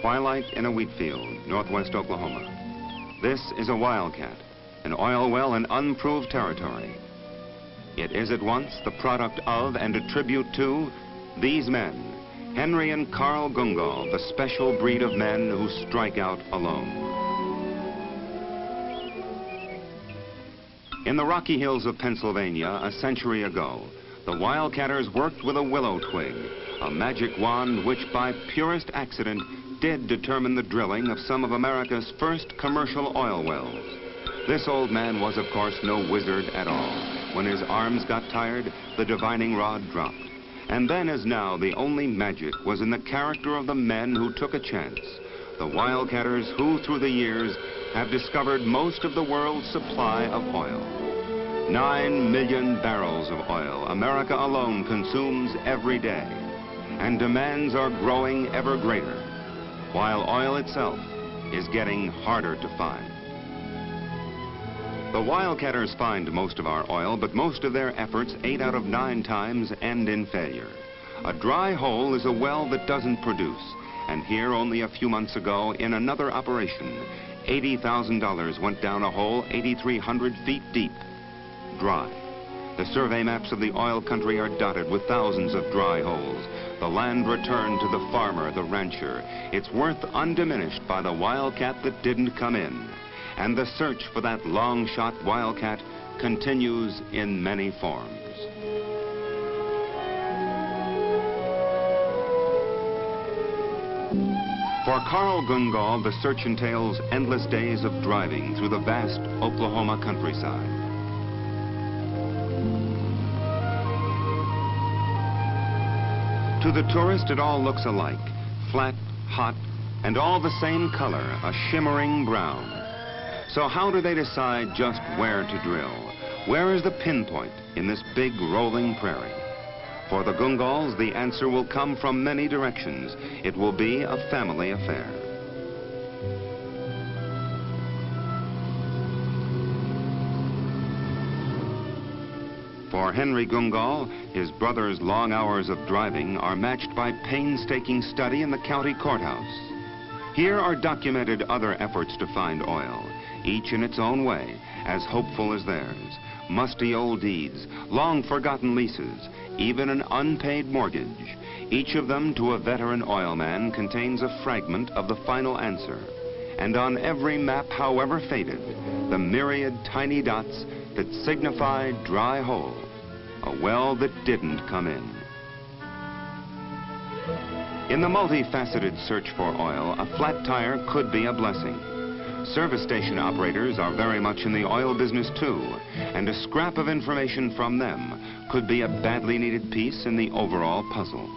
Twilight in a wheat field, northwest Oklahoma. This is a wildcat, an oil well in unproved territory. It is at once the product of and a tribute to these men, Henry and Carl Gungal, the special breed of men who strike out alone. In the Rocky Hills of Pennsylvania a century ago, the wildcatters worked with a willow twig, a magic wand which by purest accident did determine the drilling of some of America's first commercial oil wells. This old man was, of course, no wizard at all. When his arms got tired, the divining rod dropped. And then, as now, the only magic was in the character of the men who took a chance, the wildcatters who, through the years, have discovered most of the world's supply of oil. 9 million barrels of oil America alone consumes every day, and demands are growing ever greater, while oil itself is getting harder to find. The wildcatters find most of our oil, but most of their efforts 8 out of 9 times end in failure. A dry hole is a well that doesn't produce, and here only a few months ago in another operation, $80,000 went down a hole 8,300 feet deep, dry. The survey maps of the oil country are dotted with thousands of dry holes. The land returned to the farmer, the rancher. Its worth undiminished by the wildcat that didn't come in. And the search for that long-shot wildcat continues in many forms. For Carl Gungal, the search entails endless days of driving through the vast Oklahoma countryside. To the tourist, it all looks alike, flat, hot, and all the same color, a shimmering brown. So how do they decide just where to drill? Where is the pinpoint in this big rolling prairie? For the Gungals, the answer will come from many directions. It will be a family affair. For Henry Gungal, his brother's long hours of driving are matched by painstaking study in the county courthouse. Here are documented other efforts to find oil, each in its own way, as hopeful as theirs. Musty old deeds, long forgotten leases, even an unpaid mortgage. Each of them, to a veteran oilman, contains a fragment of the final answer. And on every map, however faded, the myriad tiny dots that signify dry hole, a well that didn't come in. In the multifaceted search for oil, a flat tire could be a blessing. Service station operators are very much in the oil business too, and a scrap of information from them could be a badly needed piece in the overall puzzle.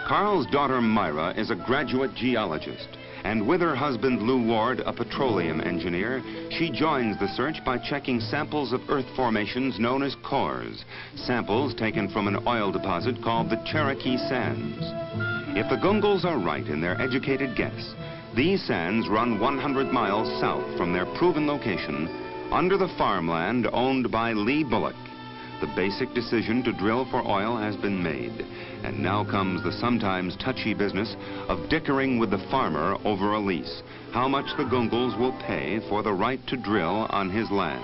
Carl's daughter Myra is a graduate geologist, and with her husband Lou Ward, a petroleum engineer, she joins the search by checking samples of earth formations known as cores, samples taken from an oil deposit called the Cherokee Sands. If the Gungals are right in their educated guess, these sands run 100 miles south from their proven location under the farmland owned by Lee Bullock. The basic decision to drill for oil has been made, and now comes the sometimes touchy business of dickering with the farmer over a lease, how much the Gungals will pay for the right to drill on his land.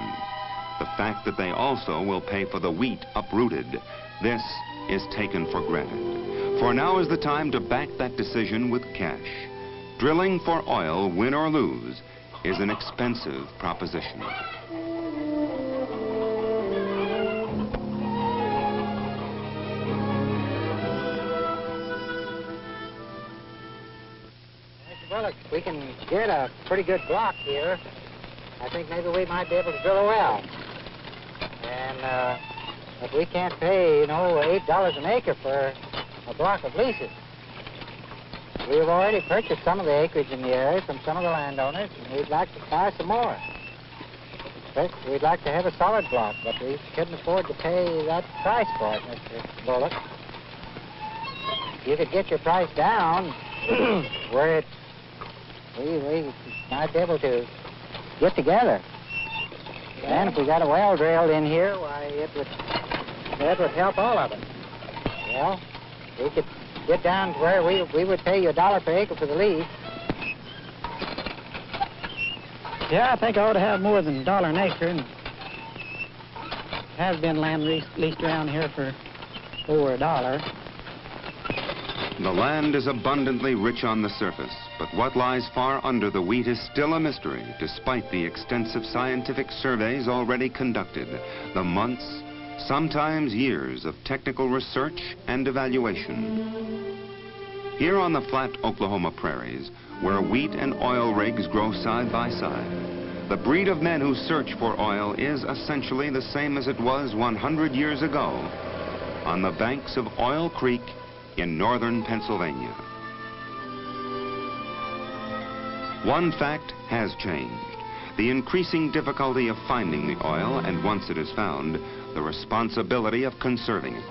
The fact that they also will pay for the wheat uprooted, this is taken for granted. For now is the time to back that decision with cash. Drilling for oil, win or lose, is an expensive proposition. Well, if we can get a pretty good block here, I think maybe we might be able to drill a well. And but we can't pay, you know, $8 an acre for a block of leases. We've already purchased some of the acreage in the area from some of the landowners, and we'd like to buy some more. But we'd like to have a solid block, but we couldn't afford to pay that price for it, Mr. Bullock. You could get your price down where it's, we might be able to get together. And if we got a well drilled in here, why, that would help all of us. Well, we could get down to where we would pay you $1 per acre for the lease. Yeah, I think I ought to have more than $1 an acre, and has been land leased around here for over $1. The land is abundantly rich on the surface, but what lies far under the wheat is still a mystery, despite the extensive scientific surveys already conducted, the months, sometimes years of technical research and evaluation. Here on the flat Oklahoma prairies, where wheat and oil rigs grow side by side, the breed of men who search for oil is essentially the same as it was 100 years ago on the banks of Oil Creek in northern Pennsylvania. One fact has changed: the increasing difficulty of finding the oil, and once it is found, the responsibility of conserving it.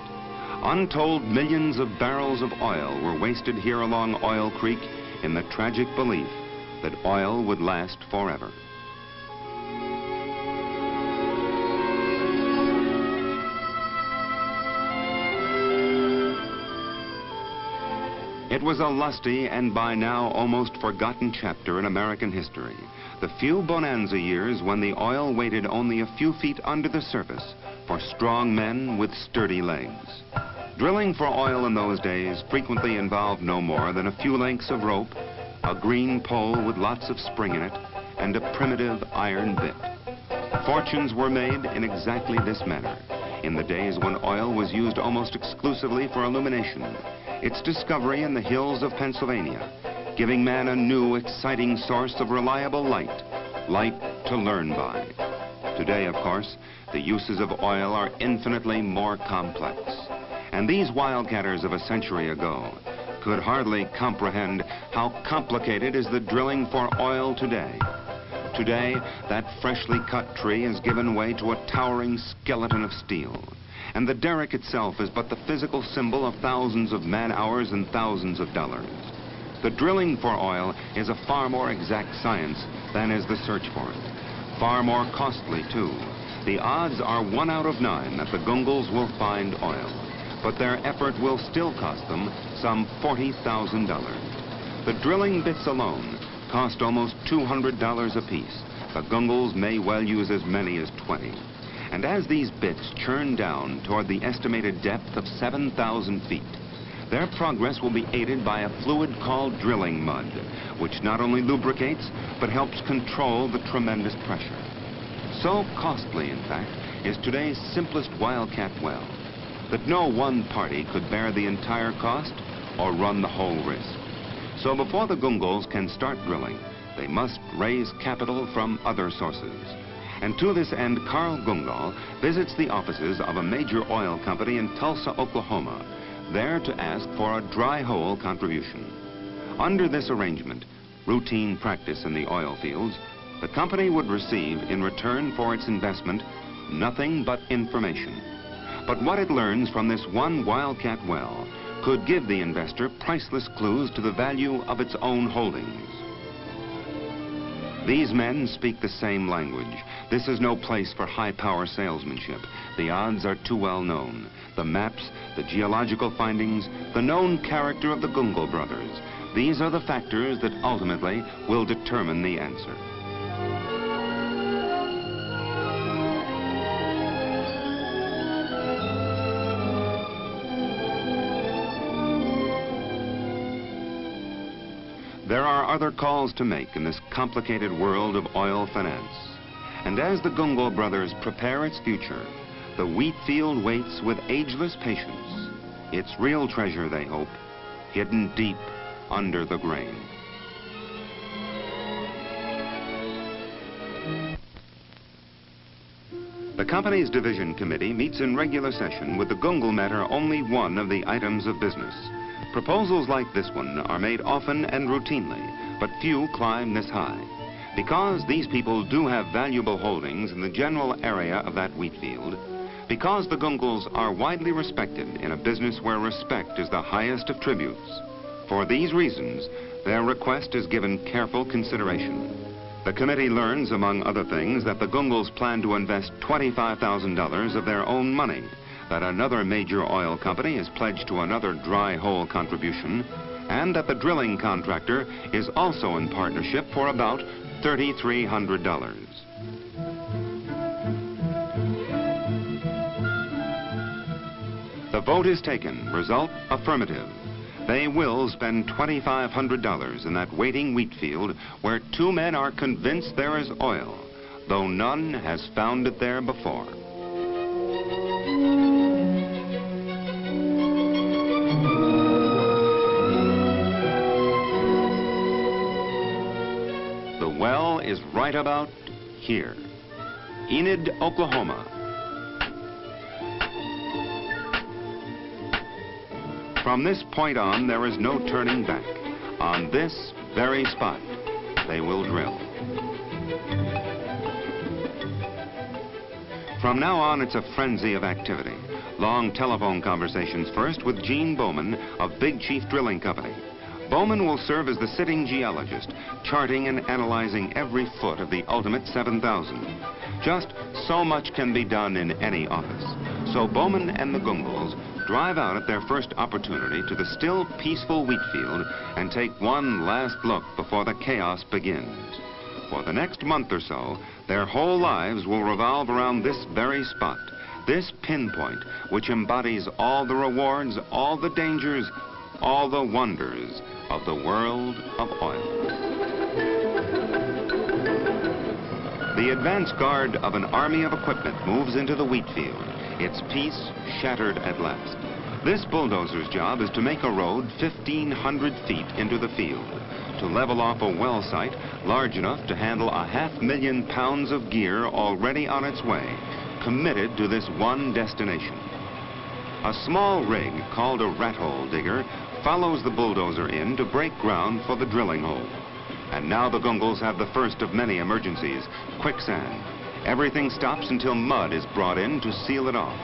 Untold millions of barrels of oil were wasted here along Oil Creek in the tragic belief that oil would last forever. It was a lusty and by now almost forgotten chapter in American history. The few bonanza years when the oil waited only a few feet under the surface for strong men with sturdy legs. Drilling for oil in those days frequently involved no more than a few lengths of rope, a green pole with lots of spring in it, and a primitive iron bit. Fortunes were made in exactly this manner in the days when oil was used almost exclusively for illumination. Its discovery in the hills of Pennsylvania, giving man a new, exciting source of reliable light to learn by. Today, of course, the uses of oil are infinitely more complex. And these wildcatters of a century ago could hardly comprehend how complicated is the drilling for oil today. Today, that freshly cut tree has given way to a towering skeleton of steel. And the derrick itself is but the physical symbol of thousands of man-hours and thousands of dollars. The drilling for oil is a far more exact science than is the search for it. Far more costly, too. The odds are 1 out of 9 that the Gungals will find oil, but their effort will still cost them some $40,000. The drilling bits alone cost almost $200 apiece. The Gungals may well use as many as 20. And as these bits churn down toward the estimated depth of 7,000 feet, their progress will be aided by a fluid called drilling mud, which not only lubricates, but helps control the tremendous pressure. So costly, in fact, is today's simplest wildcat well, that no one party could bear the entire cost or run the whole risk. So before the Gungals can start drilling, they must raise capital from other sources. And to this end, Carl Gungal visits the offices of a major oil company in Tulsa, Oklahoma, there to ask for a dry hole contribution. Under this arrangement, routine practice in the oil fields, the company would receive in return for its investment nothing but information. But what it learns from this one wildcat well could give the investor priceless clues to the value of its own holdings. These men speak the same language. This is no place for high-power salesmanship. The odds are too well known. The maps, the geological findings, the known character of the Gungal brothers. These are the factors that ultimately will determine the answer. There are other calls to make in this complicated world of oil finance. And as the Gungal brothers prepare its future, the wheat field waits with ageless patience. Its real treasure, they hope, hidden deep under the grain. The company's division committee meets in regular session with the Gungle matter only one of the items of business. Proposals like this one are made often and routinely, but few climb this high. Because these people do have valuable holdings in the general area of that wheat field, because the Gungles are widely respected in a business where respect is the highest of tributes. For these reasons, their request is given careful consideration. The committee learns, among other things, that the Gungles plan to invest $25,000 of their own money, that another major oil company is pledged to another dry hole contribution, and that the drilling contractor is also in partnership for about $3,300. The vote is taken. Result, affirmative. They will spend $2,500 in that waiting wheat field where two men are convinced there is oil, though none has found it there before. The well is right about here, Enid, Oklahoma. From this point on, there is no turning back. On this very spot, they will drill. From now on, it's a frenzy of activity. Long telephone conversations first with Gene Bowman of Big Chief Drilling Company. Bowman will serve as the sitting geologist, charting and analyzing every foot of the ultimate 7,000. Just so much can be done in any office. So Bowman and the Gungles drive out at their first opportunity to the still peaceful wheat field and take one last look before the chaos begins. For the next month or so, their whole lives will revolve around this very spot, this pinpoint which embodies all the rewards, all the dangers, all the wonders of the world of oil. The advance guard of an army of equipment moves into the wheat field, its peace shattered at last. This bulldozer's job is to make a road 1,500 feet into the field, to level off a well site large enough to handle 500,000 pounds of gear already on its way, committed to this one destination. A small rig called a rat hole digger follows the bulldozer in to break ground for the drilling hole. And now the Gungles have the first of many emergencies, quicksand. Everything stops until mud is brought in to seal it off.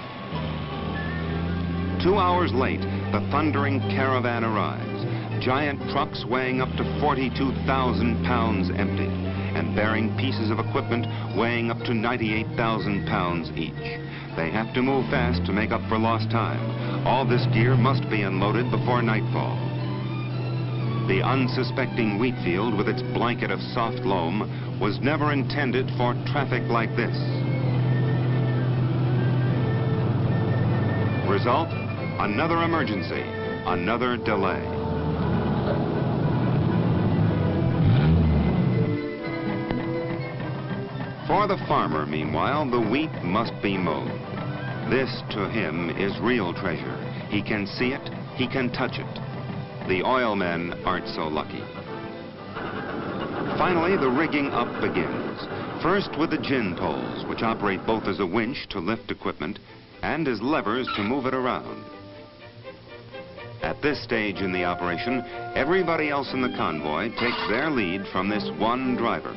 2 hours late, the thundering caravan arrives. Giant trucks weighing up to 42,000 pounds empty, and bearing pieces of equipment weighing up to 98,000 pounds each. They have to move fast to make up for lost time. All this gear must be unloaded before nightfall. The unsuspecting wheat field with its blanket of soft loam was never intended for traffic like this. Result, another emergency, another delay. For the farmer, meanwhile, the wheat must be mowed. This, to him, is real treasure. He can see it, he can touch it. The oil men aren't so lucky. Finally, the rigging up begins. First with the gin poles, which operate both as a winch to lift equipment and as levers to move it around. At this stage in the operation, everybody else in the convoy takes their lead from this one driver.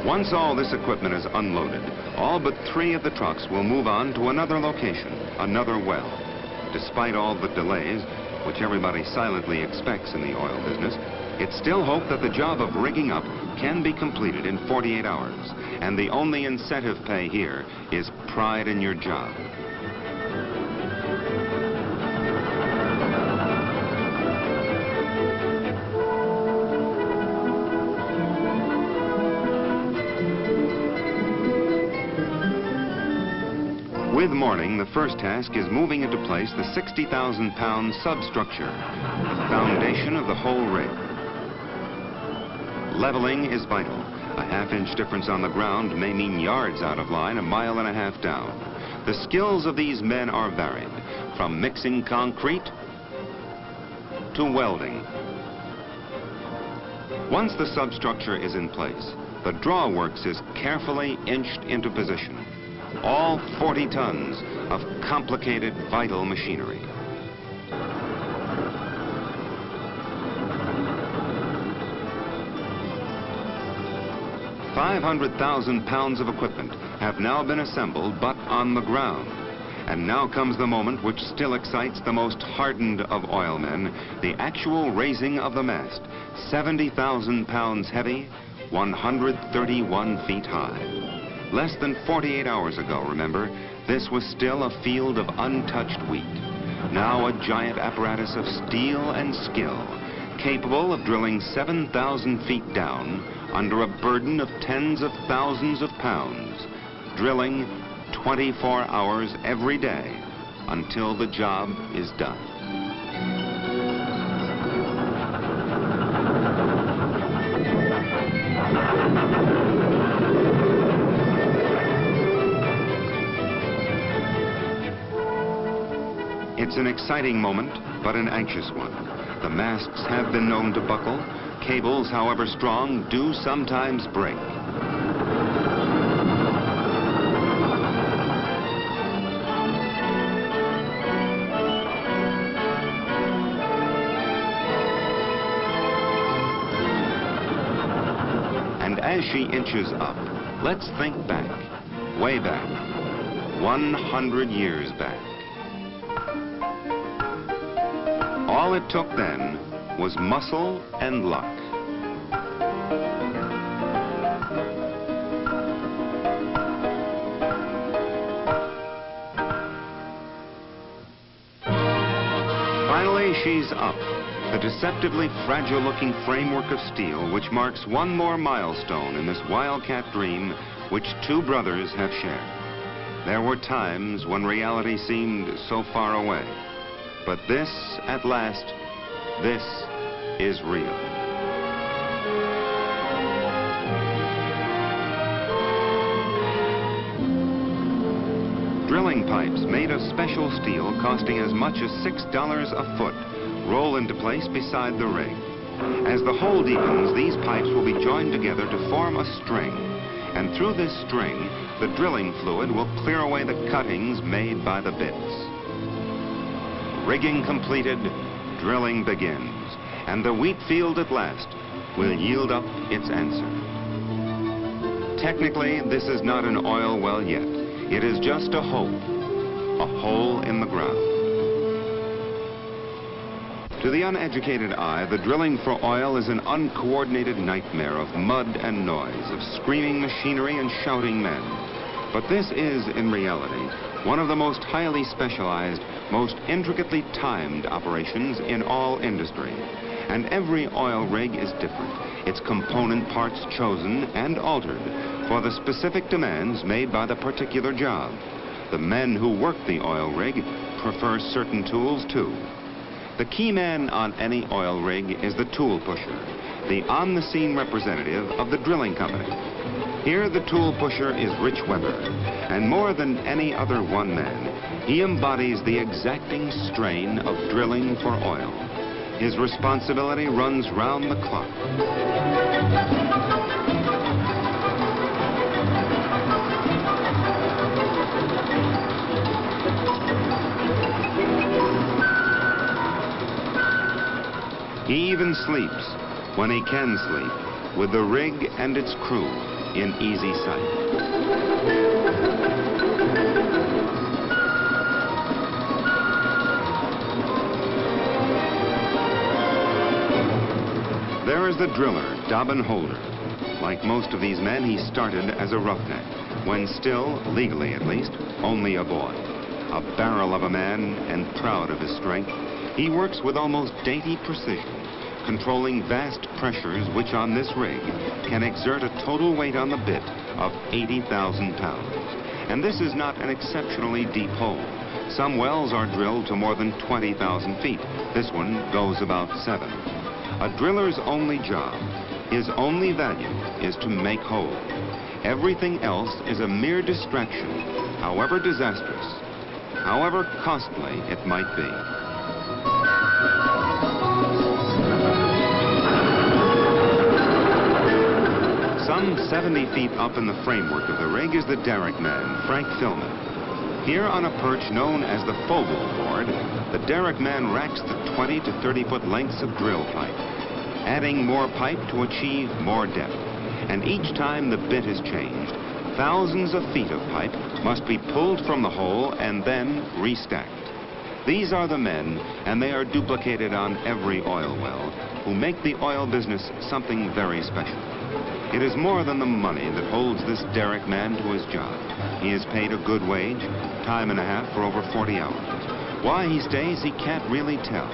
Once all this equipment is unloaded, all but 3 of the trucks will move on to another location, another well. Despite all the delays, which everybody silently expects in the oil business, it's still hoped that the job of rigging up can be completed in 48 hours. And the only incentive pay here is pride in your job. With morning, the first task is moving into place the 60,000-pound substructure, the foundation of the whole rig. Leveling is vital. A half-inch difference on the ground may mean yards out of line, 1.5 miles down. The skills of these men are varied, from mixing concrete to welding. Once the substructure is in place, the drawworks is carefully inched into position. All 40 tons of complicated, vital machinery. £500,000 of equipment have now been assembled, but on the ground. And now comes the moment which still excites the most hardened of oilmen, the actual raising of the mast. 70,000 pounds heavy, 131 feet high. Less than 48 hours ago, remember, this was still a field of untouched wheat. Now a giant apparatus of steel and skill, capable of drilling 7,000 feet down under a burden of tens of thousands of pounds, drilling 24 hours every day until the job is done. It's an exciting moment, but an anxious one. The masts have been known to buckle. Cables, however strong, do sometimes break. And as she inches up, let's think back, way back, 100 years back. All it took then was muscle and luck. Finally, she's up. The deceptively fragile-looking framework of steel which marks one more milestone in this wildcat dream which two brothers have shared. There were times when reality seemed so far away. But this, at last, this is real. Drilling pipes made of special steel costing as much as $6 a foot roll into place beside the rig. As the hole deepens, these pipes will be joined together to form a string. And through this string, the drilling fluid will clear away the cuttings made by the bits. Rigging completed, drilling begins, and the wheat field at last will yield up its answer. Technically, this is not an oil well yet. It is just a hope, a hole in the ground. To the uneducated eye, the drilling for oil is an uncoordinated nightmare of mud and noise, of screaming machinery and shouting men. But this is, in reality, one of the most highly specialized, most intricately timed operations in all industry. And every oil rig is different, its component parts chosen and altered for the specific demands made by the particular job. The men who work the oil rig prefer certain tools too. The key man on any oil rig is the tool pusher, the on-the-scene representative of the drilling company. Here the tool pusher is Rich Weber, and more than any other one man, he embodies the exacting strain of drilling for oil. His responsibility runs round the clock. He even sleeps, when he can sleep, with the rig and its crew in easy sight. There is the driller, Dobbin Holder. Like most of these men, he started as a roughneck, when still, legally at least, only a boy. A barrel of a man and proud of his strength, he works with almost dainty precision, controlling vast pressures which on this rig can exert a total weight on the bit of 80,000 pounds. And this is not an exceptionally deep hole. Some wells are drilled to more than 20,000 feet. This one goes about 7. A driller's only job, his only value, is to make holes. Everything else is a mere distraction, however disastrous, however costly it might be. Some 70 feet up in the framework of the rig is the derrick man, Frank Philman. Here on a perch known as the Fogel board, the derrick man racks the 20 to 30-foot lengths of drill pipe, adding more pipe to achieve more depth. And each time the bit is changed, thousands of feet of pipe must be pulled from the hole and then restacked. These are the men, and they are duplicated on every oil well, who make the oil business something very special. It is more than the money that holds this derrick man to his job. He is paid a good wage, time and a half for over 40 hours. Why he stays, he can't really tell.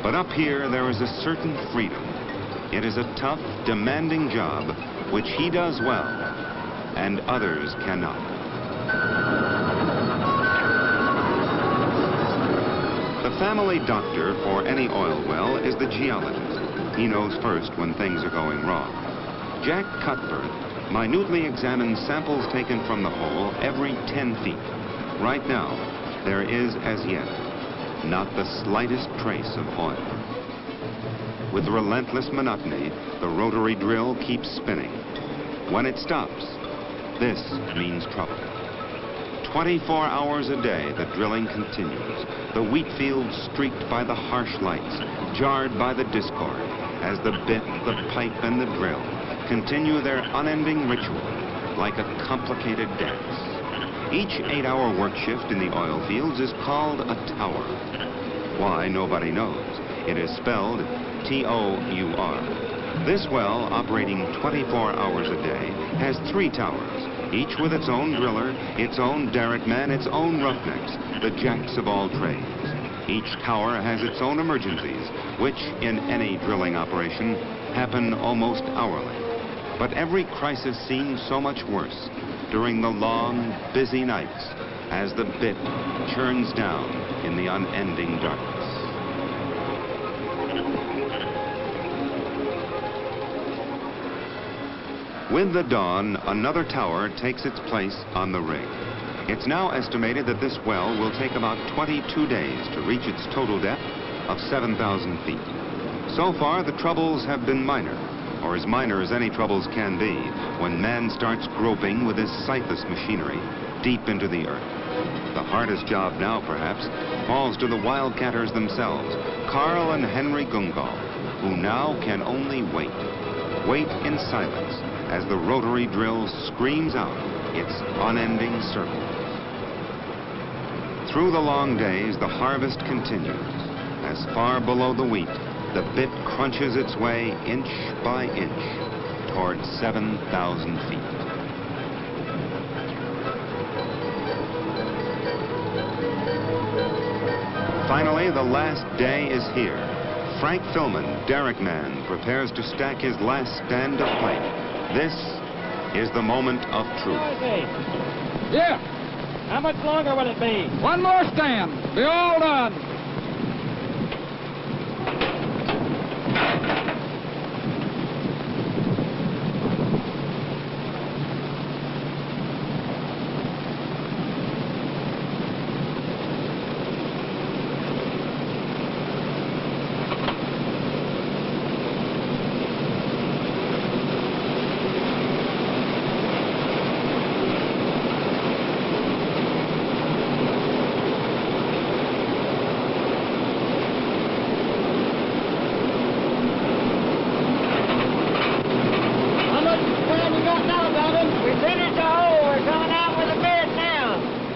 But up here, there is a certain freedom. It is a tough, demanding job, which he does well, and others cannot. The family doctor for any oil well is the geologist. He knows first when things are going wrong. Jack Cuthbert minutely examines samples taken from the hole every 10 feet. Right now, there is, as yet, not the slightest trace of oil. With relentless monotony, the rotary drill keeps spinning. When it stops, this means trouble. 24 hours a day, the drilling continues. The wheat fields streaked by the harsh lights, jarred by the discord, as the bit, the pipe, and the drill continue their unending ritual like a complicated dance. Each 8-hour work shift in the oil fields is called a tower. Why, nobody knows. It is spelled T-O-U-R. This well, operating 24 hours a day, has 3 towers, each with its own driller, its own derrick man, its own roughnecks, the jacks of all trades. Each tower has its own emergencies, which, in any drilling operation, happen almost hourly. But every crisis seems so much worse during the long, busy nights as the bit churns down in the unending darkness. With the dawn, another tower takes its place on the rig. It's now estimated that this well will take about 22 days to reach its total depth of 7,000 feet. So far, the troubles have been minor, or as minor as any troubles can be, when man starts groping with his scytheless machinery deep into the earth. The hardest job now, perhaps, falls to the wildcatters themselves, Carl and Henry Gungal, who now can only wait. Wait in silence as the rotary drill screams out its unending circle. Through the long days, the harvest continues. As far below the wheat, the bit crunches its way inch by inch toward 7,000 feet. Finally, the last day is here. Frank Philman, derrick man, prepares to stack his last stand of pipe. This is the moment of truth. Yeah. How much longer will it be? One more stand. Be all done.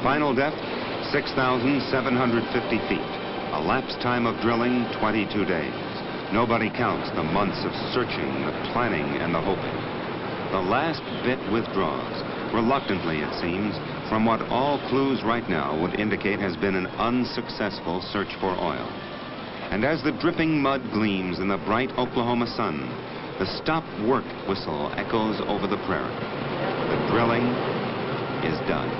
Final depth, 6,750 feet. Elapsed time of drilling, 22 days. Nobody counts the months of searching, the planning, and the hoping. The last bit withdraws, reluctantly it seems, from what all clues right now would indicate has been an unsuccessful search for oil. And as the dripping mud gleams in the bright Oklahoma sun, the stop work whistle echoes over the prairie. The drilling is done.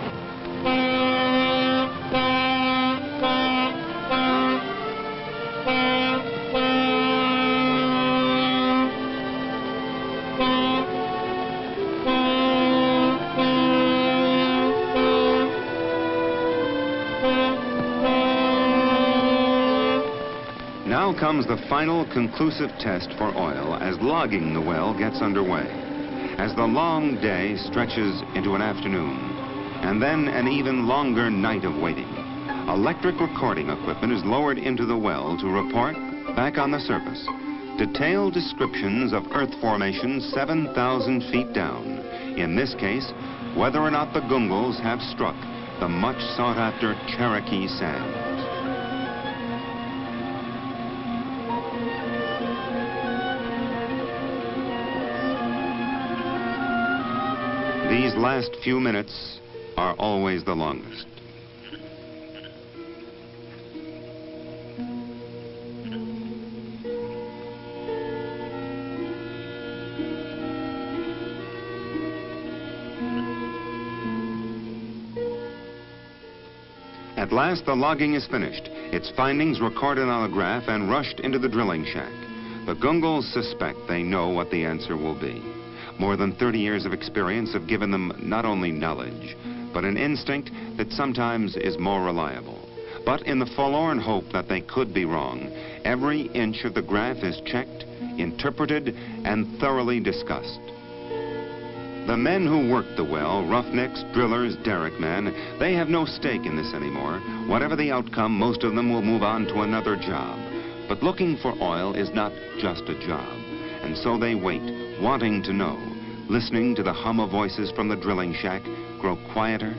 Now comes the final conclusive test for oil as logging the well gets underway. as the long day stretches into an afternoon, and then an even longer night of waiting. Electric recording equipment is lowered into the well to report, back on the surface, detailed descriptions of earth formations 7,000 feet down. In this case, whether or not the Gungals have struck the much sought-after Cherokee Sands. These last few minutes are always the longest. At last, the logging is finished, its findings recorded on a graph and rushed into the drilling shack. The Gungals suspect they know what the answer will be. More than 30 years of experience have given them not only knowledge, but an instinct that sometimes is more reliable. But in the forlorn hope that they could be wrong, every inch of the graph is checked, interpreted, and thoroughly discussed. The men who worked the well, roughnecks, drillers, derrick men, they have no stake in this anymore. Whatever the outcome, most of them will move on to another job. But looking for oil is not just a job. And so they wait, wanting to know, listening to the hum of voices from the drilling shack grow quieter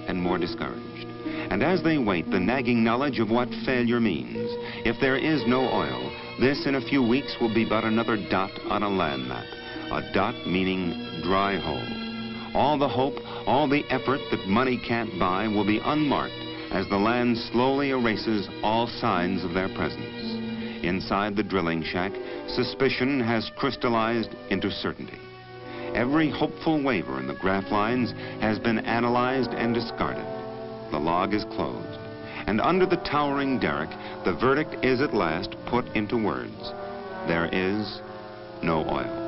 and more discouraged. And as they wait, the nagging knowledge of what failure means. If there is no oil, this in a few weeks will be but another dot on a land map. A dot meaning dry hole. All the hope, all the effort that money can't buy will be unmarked as the land slowly erases all signs of their presence. Inside the drilling shack, suspicion has crystallized into certainty. Every hopeful waver in the graph lines has been analyzed and discarded. The log is closed. And under the towering derrick, the verdict is at last put into words. There is no oil.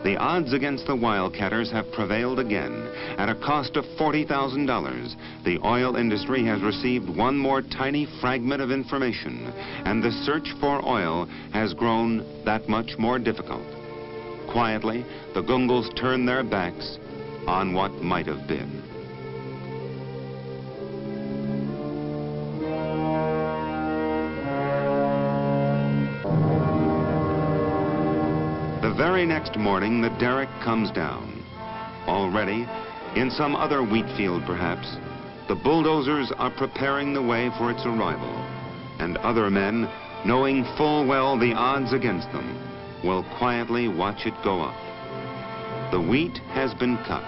The odds against the wildcatters have prevailed again. At a cost of $40,000, the oil industry has received one more tiny fragment of information, and the search for oil has grown that much more difficult. Quietly, the Gungals turn their backs on what might have been. The very next morning, the derrick comes down. Already, in some other wheat field perhaps, the bulldozers are preparing the way for its arrival. And other men, knowing full well the odds against them, will quietly watch it go up. The wheat has been cut.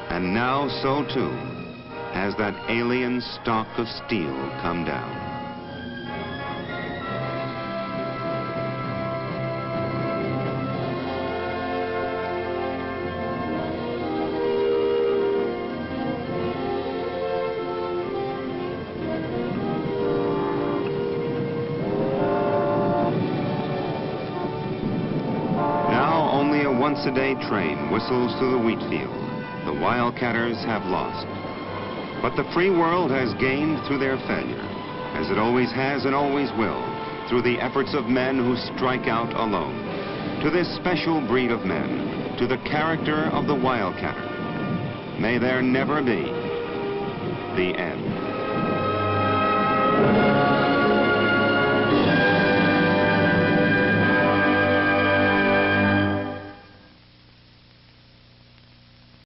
And now so too has that alien stalk of steel come down. Once-a-day train whistles through the wheat field. The wildcatters have lost. But the free world has gained through their failure, as it always has and always will, through the efforts of men who strike out alone. To this special breed of men, to the character of the wildcatter, may there never be the end.